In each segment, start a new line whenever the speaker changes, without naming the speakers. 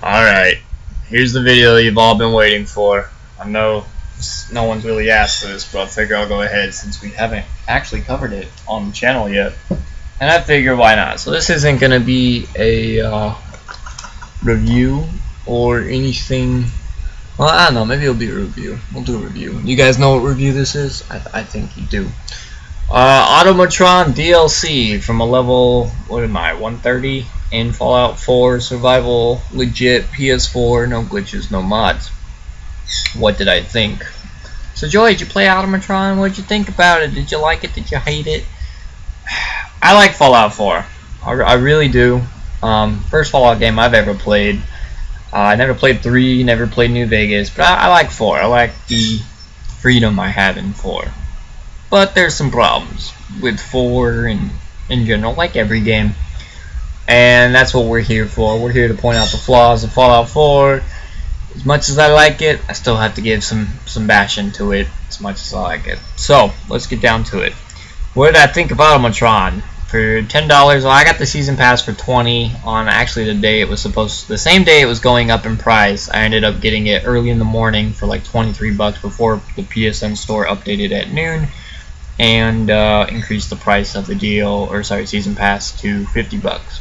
Alright, here's the video you've all been waiting for. I know no one's really asked this, but I figure I'll go ahead since we haven't actually covered it on the channel yet. And I figure why not. So this isn't going to be a review or anything. Well, I don't know, maybe it'll be a review. We'll do a review. You guys know what review this is? I think you do. Automatron DLC from a level, what am I, 130 in Fallout 4 survival, legit PS4, no glitches, no mods. What did I think? So Joey, did you play Automatron? What did you think about it? Did you like it? Did you hate it? I like Fallout 4. I really do. First Fallout game I've ever played. I never played 3, never played New Vegas, but I like 4. I like the freedom I have in 4. But there's some problems with 4 and in general, like every game. And that's what we're here for. We're here to point out the flaws of Fallout 4. As much as I like it, I still have to give some bashing to it as much as I like it. So, let's get down to it. What did I think of Automatron? For $10, well, I got the season pass for $20 on actually the day it was the same day it was going up in price. I ended up getting it early in the morning for like 23 bucks before the PSN store updated at noon and increased the price of the season pass to 50 bucks.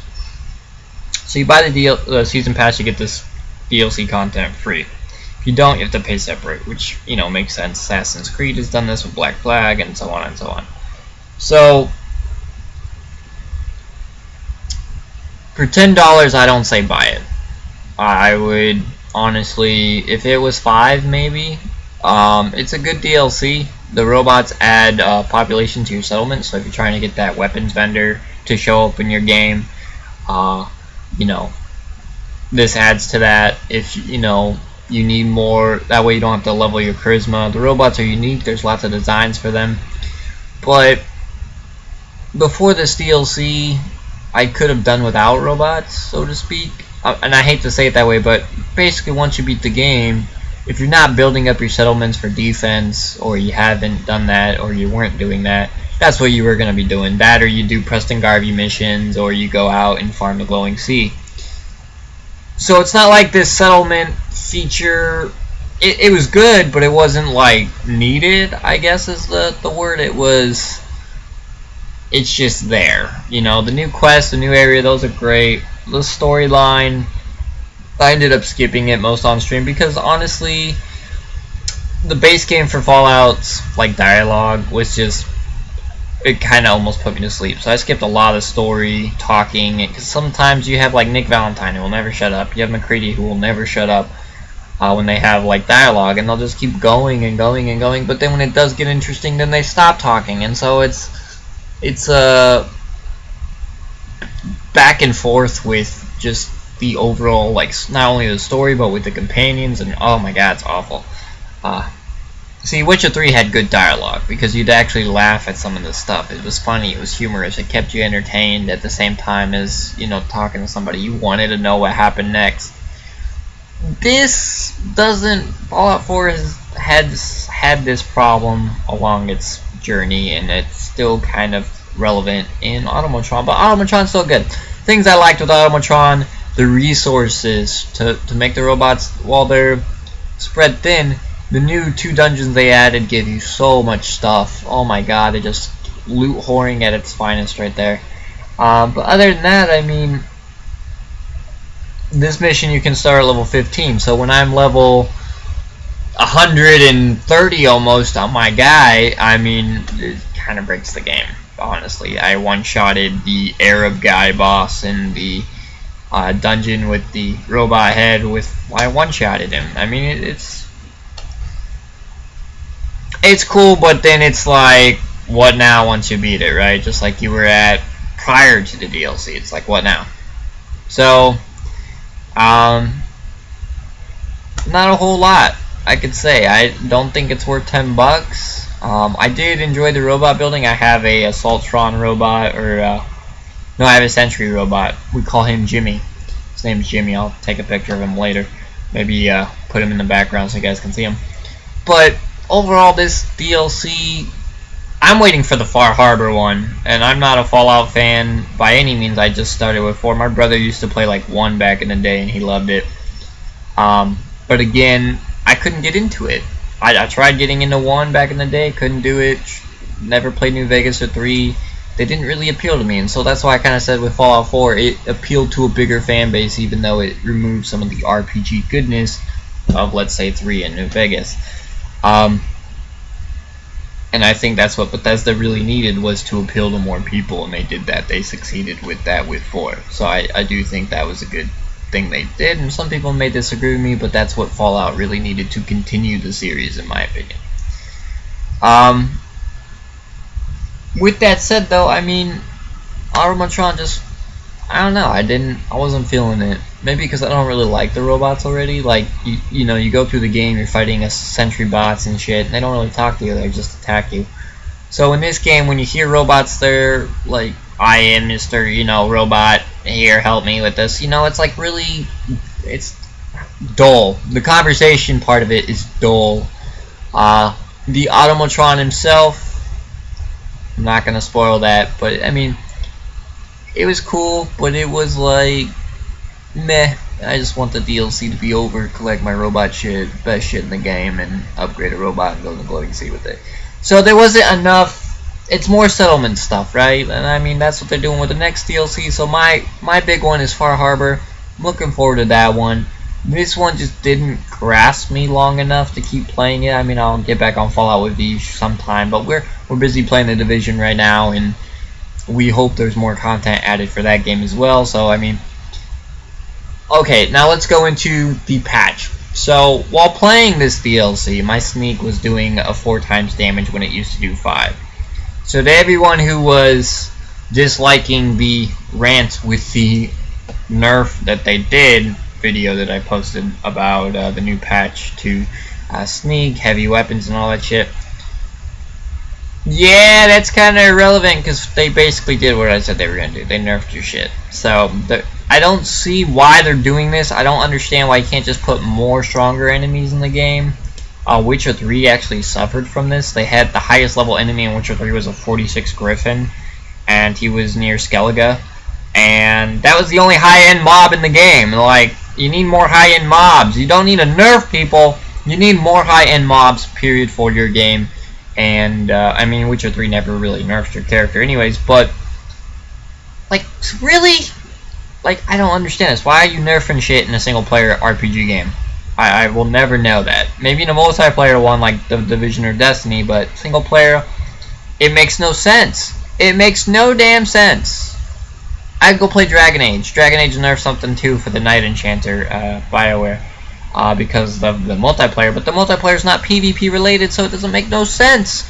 So you buy the season pass, you get this DLC content free. If you don't, you have to pay separate, which, you know, makes sense. Assassin's Creed has done this with Black Flag and so on and so on. So for $10, I don't say buy it. I would honestly, if it was $5 maybe, it's a good DLC. The robots add population to your settlement, so if you're trying to get that weapons vendor to show up in your game, you know, this adds to that. If you know you need more, that way you don't have to level your charisma. The robots are unique. There's lots of designs for them, but before this DLC, I could have done without robots, so to speak. And I hate to say it that way, but basically once you beat the game, if you're not building up your settlements for defense, or you haven't done that, or you weren't doing that, that's what you were going to be doing. That, or you do Preston Garvey missions, or you go out and farm the glowing sea. So it's not like this settlement feature, it was good, but it wasn't like needed, I guess is the word. It's just there. You know, the new quest, the new area, those are great. The storyline, I ended up skipping it most on stream because honestly, the base game for Fallout's like dialogue was just, it kind of almost put me to sleep. So I skipped a lot of story talking, because sometimes you have like Nick Valentine who will never shut up. You have McCready who will never shut up when they have like dialogue, and they'll just keep going and going and going. But then when it does get interesting, then they stop talking, and so it's back and forth with just the overall, like, not only the story but with the companions, and oh my god, it's awful. See, Witcher 3 had good dialogue because you'd actually laugh at some of the stuff. It was funny, it was humorous, it kept you entertained at the same time as, you know, talking to somebody. You wanted to know what happened next. This doesn't. Fallout 4 has had this problem along its journey, and it's still kind of relevant in Automatron, but Automatron's still good. Things I liked with Automatron: the resources to make the robots, while they're spread thin. The new 2 dungeons they added give you so much stuff. Oh my god, they're just loot whoring at its finest right there. But other than that, I mean, this mission you can start at level 15. So when I'm level 130 almost on my guy, I mean, it kind of breaks the game. Honestly, I one-shotted the Arab guy boss in the dungeon with the robot head. I one-shotted him. I mean, it's cool, but then it's like, what now once you beat it, right? Just like you were at prior to the DLC. It's like, what now? So, not a whole lot I could say. I don't think it's worth 10 bucks. I did enjoy the robot building. I have a Assaultron robot, or no, I have a Sentry robot. We call him Jimmy. His name is Jimmy. I'll take a picture of him later. Maybe put him in the background so you guys can see him. But overall, this DLC, I'm waiting for the Far Harbor one, and I'm not a Fallout fan by any means. I just started with 4. My brother used to play like 1 back in the day, and he loved it. But again, I couldn't get into it. I tried getting into 1 back in the day, couldn't do it. Never played New Vegas or 3. They didn't really appeal to me, and so that's why I kind of said with Fallout 4, it appealed to a bigger fan base, even though it removed some of the RPG goodness of, let's say, 3 and New Vegas. And I think that's what Bethesda really needed, was to appeal to more people, and they did that. They succeeded with that with 4. So I do think that was a good thing they did, and some people may disagree with me, but that's what Fallout really needed to continue the series, in my opinion. With that said, though, I mean, Automatron just, I don't know, I wasn't feeling it. Maybe because I don't really like the robots already. Like, you know, you go through the game, you're fighting a sentry bots and shit, and they don't really talk to you, they just attack you. So in this game, when you hear robots, they're like, I am Mr. You know, robot, here, help me with this. You know, it's like really, it's dull. The conversation part of it is dull. The Automatron himself, I'm not gonna spoil that, but I mean, it was cool, but it was like, meh. I just want the DLC to be over, collect my robot shit, best shit in the game, and upgrade a robot and go to the glowing sea with it. So there wasn't enough. It's more settlement stuff, right? And I mean, that's what they're doing with the next DLC. So my big one is Far Harbor. I'm looking forward to that one. This one just didn't grasp me long enough to keep playing it. I mean, I'll get back on Fallout with these sometime, but we're busy playing the Division right now, and we hope there's more content added for that game as well. So I mean, okay, now let's go into the patch. So while playing this DLC, my sneak was doing a 4 times damage when it used to do 5. So to everyone who was disliking the rant with the nerf that they did video that I posted about the new patch to sneak, heavy weapons, and all that shit. Yeah, that's kind of irrelevant because they basically did what I said they were going to do. They nerfed your shit. So I don't see why they're doing this. I don't understand why you can't just put more stronger enemies in the game. Witcher 3 actually suffered from this. They had the highest level enemy in Witcher 3 was a 46 Griffin, and he was near Skellige. And that was the only high-end mob in the game. Like, you need more high-end mobs. You don't need to nerf people. You need more high-end mobs, period, for your game. And, I mean, Witcher 3 never really nerfed your character anyways, but, like, really? Like, I don't understand this. Why are you nerfing shit in a single-player RPG game? I will never know that. Maybe in a multiplayer one like the Division or Destiny, but single-player, it makes no sense. It makes no damn sense. I'd go play Dragon Age. Dragon Age nerfed something, too, for the Night Enchanter, BioWare. Because of the multiplayer, but the multiplayer is not PvP related, so it doesn't make no sense.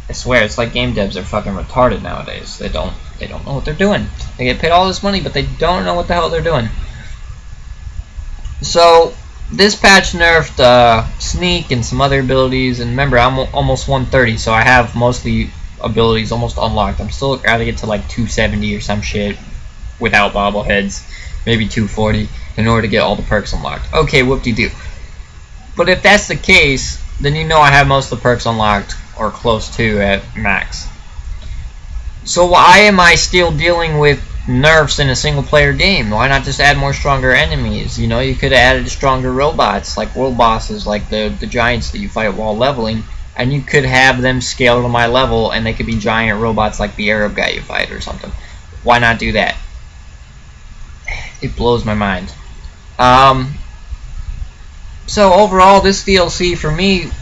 I swear, it's like game devs are fucking retarded nowadays. They don't know what they're doing. They get paid all this money, but they don't know what the hell they're doing. So this patch nerfed sneak and some other abilities, and remember, I'm almost 130, so I have most of the abilities almost unlocked. I'm still gotta get to like 270 or some shit without bobbleheads, maybe 240. In order to get all the perks unlocked. Okay, whoop-de-doo. But if that's the case, then you know I have most of the perks unlocked, or close to, at max. So why am I still dealing with nerfs in a single-player game? Why not just add more stronger enemies? You know, you could have added stronger robots, like world bosses, like the giants that you fight while leveling, and you could have them scale to my level, and they could be giant robots like the Arab guy you fight or something. Why not do that? It blows my mind. So overall, this DLC for me,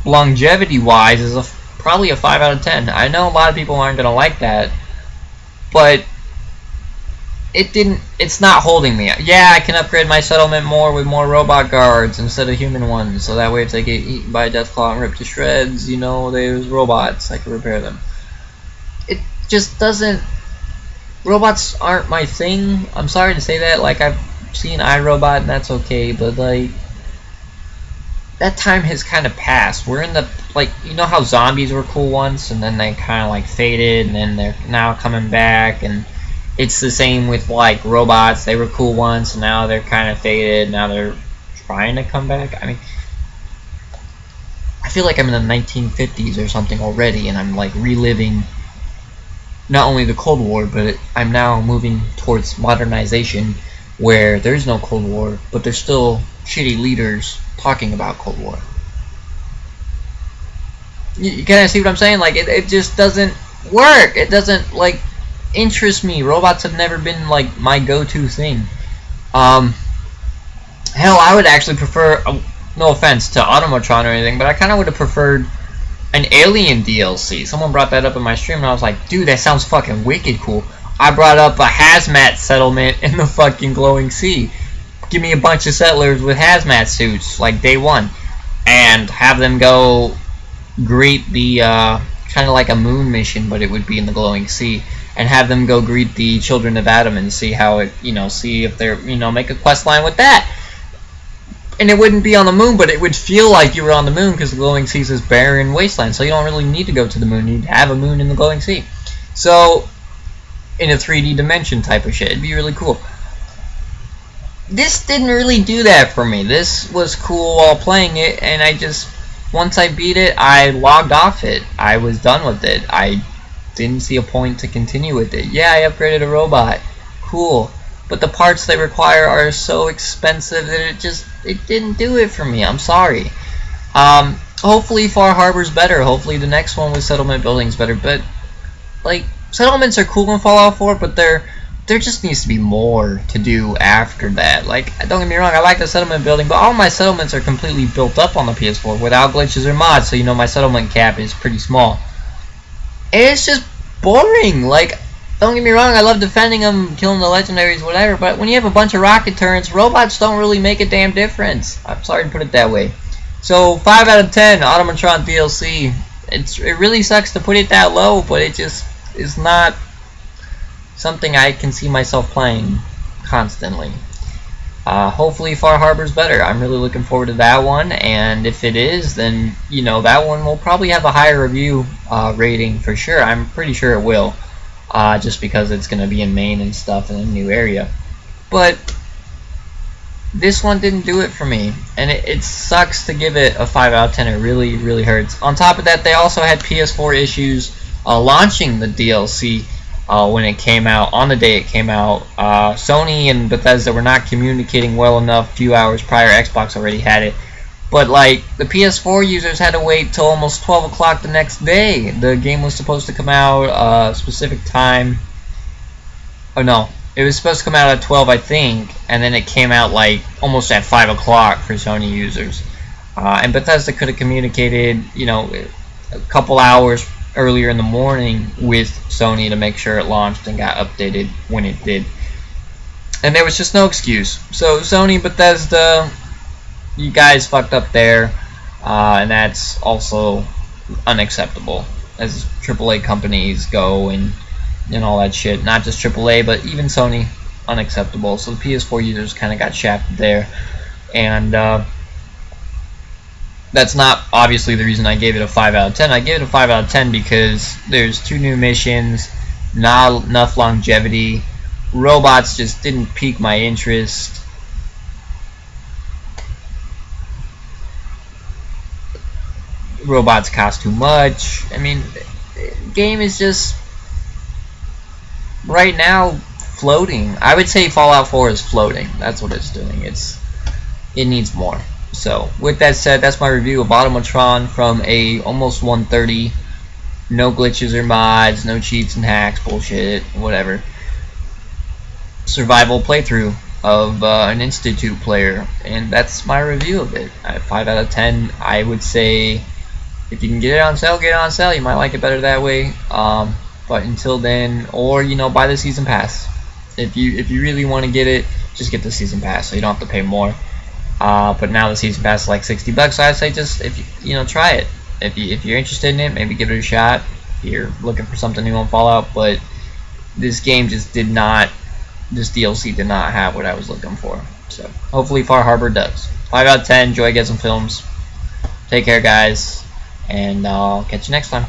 longevity-wise, is probably a 5 out of 10. I know a lot of people aren't gonna like that, but it's not holding me. Yeah, I can upgrade my settlement more with more robot guards instead of human ones, so that way if they get eaten by a Deathclaw and ripped to shreds, you know, there's robots, I can repair them. It just doesn't. Robots aren't my thing. I'm sorry to say that. Like, I've seen iRobot and that's okay, but like, that time has kind of passed. We're in the, like, you know how zombies were cool once and then they kind of like faded and then they're now coming back, and it's the same with like robots. They were cool once and now they're kind of faded, now they're trying to come back. I mean, I feel like I'm in the 1950s or something already, and I'm like reliving not only the Cold War, but I'm now moving towards modernization
where there's no Cold War, but there's still shitty leaders talking about Cold War. You kind of see what I'm saying? Like, it just doesn't work. It doesn't, like, interest me. Robots have never been, like, my go-to thing. Hell, I would actually prefer, no offense to Automatron or anything, but I kind of would have preferred an Alien DLC. Someone brought that up in my stream, and I was like, dude, that sounds fucking wicked cool. I brought up a hazmat settlement in the fucking glowing sea. Give me a bunch of settlers with hazmat suits, like day one, and have them go greet the, kind of like a moon mission, but it would be in the glowing sea, and have them go greet the children of Adam and see how it, see if they're, make a quest line with that. And it wouldn't be on the moon, but it would feel like you were on the moon, because the glowing sea is this barren wasteland, so you don't really need to go to the moon. You'd have a moon in the glowing sea. So, in a 3D dimension type of shit, it'd be really cool. This didn't really do that for me. This was cool while playing it, and I just, once I beat it, I logged off it. I was done with it. I didn't see a point to continue with it. Yeah, I upgraded a robot. Cool. But the parts they require are so expensive that it didn't do it for me. I'm sorry. Hopefully Far Harbor's better. Hopefully the next one with settlement building's better. But, like, settlements are cool in Fallout 4, but there just needs to be more to do after that. Like, don't get me wrong, I like the settlement building, but all my settlements are completely built up on the PS4 without glitches or mods, so my settlement cap is pretty small. And it's just boring. Like, don't get me wrong, I love defending them, killing the legendaries, whatever, but when you have a bunch of rocket turrets, robots don't really make a damn difference. I'm sorry to put it that way. So, 5 out of 10, Automatron DLC. It really sucks to put it that low, but it just is not something I can see myself playing constantly. Hopefully Far Harbor's better. I'm really looking forward to that one, and if it is, then, that one will probably have a higher review rating for sure. I'm pretty sure it will. Just because it's going to be in Maine and stuff in a new area. But this one didn't do it for me, and it sucks to give it a 5 out of 10. It really, really hurts. On top of that, they also had PS4 Issues launching the DLC when it came out, on the day it came out. Sony and Bethesda were not communicating well enough a few hours prior. Xbox already had it. But, like, the PS4 users had to wait till almost 12 o'clock the next day. The game was supposed to come out a specific time. Oh, no. It was supposed to come out at 12, I think. And then it came out, like, almost at 5 o'clock for Sony users. And Bethesda could have communicated, a couple hours earlier in the morning with Sony to make sure it launched and got updated when it did. And there was just no excuse. So, Sony, Bethesda, you guys fucked up there, and that's also unacceptable as AAA companies go and all that shit. Not just AAA, but even Sony, unacceptable. So the PS4 users kind of got shafted there, and that's not obviously the reason I gave it a 5 out of 10. I gave it a 5 out of 10 because there's 2 new missions, not enough longevity, robots just didn't pique my interest. Robots cost too much. I mean, the game is just right now floating. I would say Fallout 4 is floating. That's what it's doing. It needs more. So, with that said, that's my review of Automatron from a almost 130. No glitches or mods, no cheats and hacks, bullshit, whatever. Survival playthrough of an Institute player, and that's my review of it. 5 out of 10. I would say, if you can get it on sale, get it on sale. You might like it better that way. But until then, or buy the season pass. If you really want to get it, just get the season pass, so you don't have to pay more. But now the season pass is like $60, so I'd say just try it. If you're interested in it, maybe give it a shot. If you're looking for something new on Fallout, but this game just did not. This DLC did not have what I was looking for. So hopefully Far Harbor does. 5 out of 10. Joy Gets Some Films. Take care, guys. And I'll catch you next time.